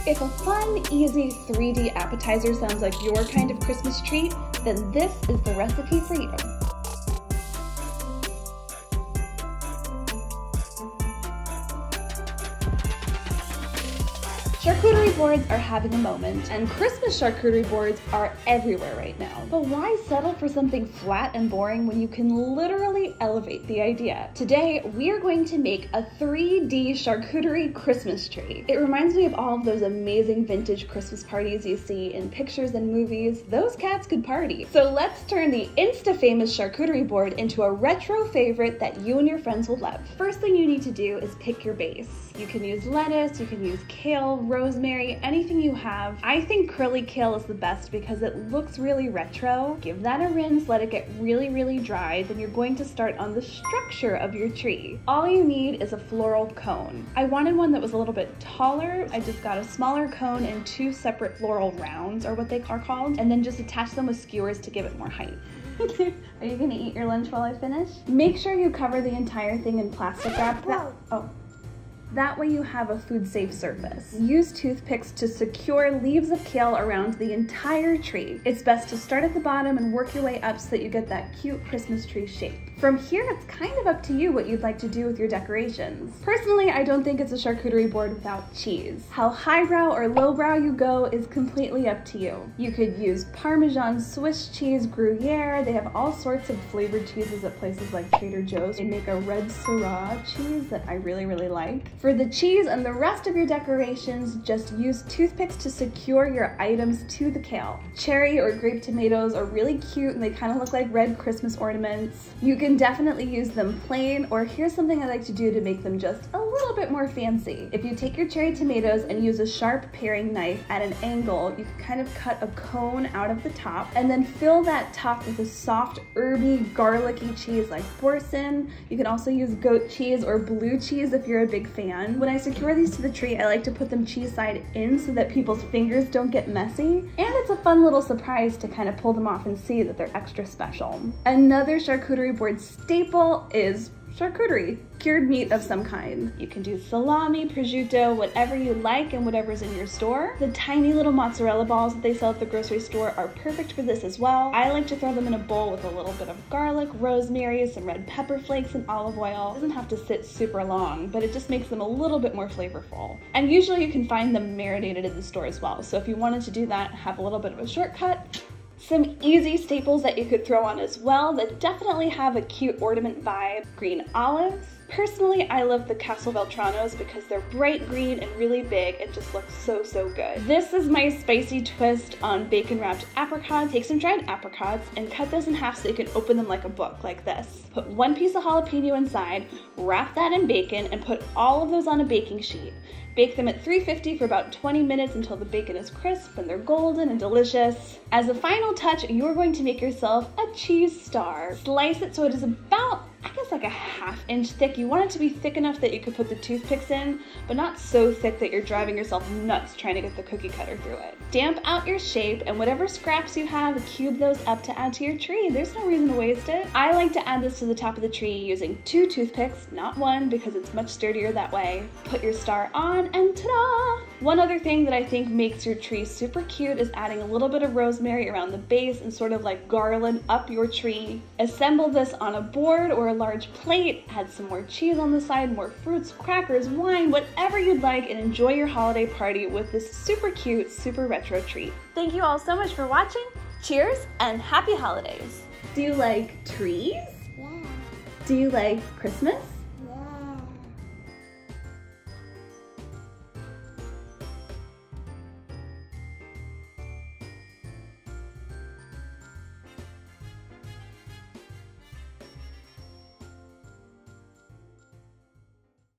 If a fun, easy 3D appetizer sounds like your kind of Christmas treat, then this is the recipe for you. Charcuterie boards are having a moment, and Christmas charcuterie boards are everywhere right now. But why settle for something flat and boring when you can literally elevate the idea? Today, we are going to make a 3D charcuterie Christmas tree. It reminds me of all of those amazing vintage Christmas parties you see in pictures and movies. Those cats could party. So let's turn the insta-famous charcuterie board into a retro favorite that you and your friends will love. First thing you need to do is pick your base. You can use lettuce, you can use kale, rosemary, anything you have. I think curly kale is the best because it looks really retro. Give that a rinse, let it get really, really dry. Then you're going to start on the structure of your tree. All you need is a floral cone. I wanted one that was a little bit taller. I just got a smaller cone and 2 separate floral rounds, or what they are called, and then just attach them with skewers to give it more height. Are you gonna eat your lunch while I finish? Make sure you cover the entire thing in plastic wrap. That way you have a food-safe surface. Use toothpicks to secure leaves of kale around the entire tree. It's best to start at the bottom and work your way up so that you get that cute Christmas tree shape. From here, it's kind of up to you what you'd like to do with your decorations. Personally, I don't think it's a charcuterie board without cheese. How highbrow or lowbrow you go is completely up to you. You could use Parmesan, Swiss cheese, Gruyere. They have all sorts of flavored cheeses at places like Trader Joe's. They make a red Syrah cheese that I really, really like. For the cheese and the rest of your decorations, just use toothpicks to secure your items to the kale. Cherry or grape tomatoes are really cute and they kind of look like red Christmas ornaments. You can definitely use them plain, or here's something I like to do to make them just a little bit more fancy. If you take your cherry tomatoes and use a sharp paring knife at an angle, you can kind of cut a cone out of the top and then fill that top with a soft, herby, garlicky cheese like Boursin. You can also use goat cheese or blue cheese if you're a big fan. When I secure these to the tree, I like to put them cheese side in so that people's fingers don't get messy. And it's a fun little surprise to kind of pull them off and see that they're extra special. Another charcuterie board staple is charcuterie, cured meat of some kind. You can do salami, prosciutto, whatever you like and whatever's in your store. The tiny little mozzarella balls that they sell at the grocery store are perfect for this as well. I like to throw them in a bowl with a little bit of garlic, rosemary, some red pepper flakes, and olive oil. It doesn't have to sit super long, but it just makes them a little bit more flavorful. And usually you can find them marinated in the store as well. So if you wanted to do that, have a little bit of a shortcut. Some easy staples that you could throw on as well that definitely have a cute ornament vibe. Green olives. Personally, I love the Castelveltranos because they're bright green and really big and just look so, so good. This is my spicy twist on bacon wrapped apricots. Take some dried apricots and cut those in half so you can open them like a book, like this. Put 1 piece of jalapeno inside, wrap that in bacon, and put all of those on a baking sheet. Bake them at 350 for about 20 minutes until the bacon is crisp and they're golden and delicious. As a final touch, you're going to make yourself a cheese star. Slice it so it is about, I guess, like a 1/2 inch thick. You want it to be thick enough that you could put the toothpicks in, but not so thick that you're driving yourself nuts trying to get the cookie cutter through it. Damp out your shape, and whatever scraps you have, cube those up to add to your tree. There's no reason to waste it. I like to add this to the top of the tree using 2 toothpicks, not 1, because it's much sturdier that way. Put your star on, and ta-da! One other thing that I think makes your tree super cute is adding a little bit of rosemary around the base and sort of like garland up your tree. Assemble this on a board or a large plate, add some more cheese on the side, more fruits, crackers, wine, whatever you'd like, and enjoy your holiday party with this super cute, super retro treat. Thank you all so much for watching. Cheers and happy holidays. Do you like trees? Yeah. Do you like Christmas?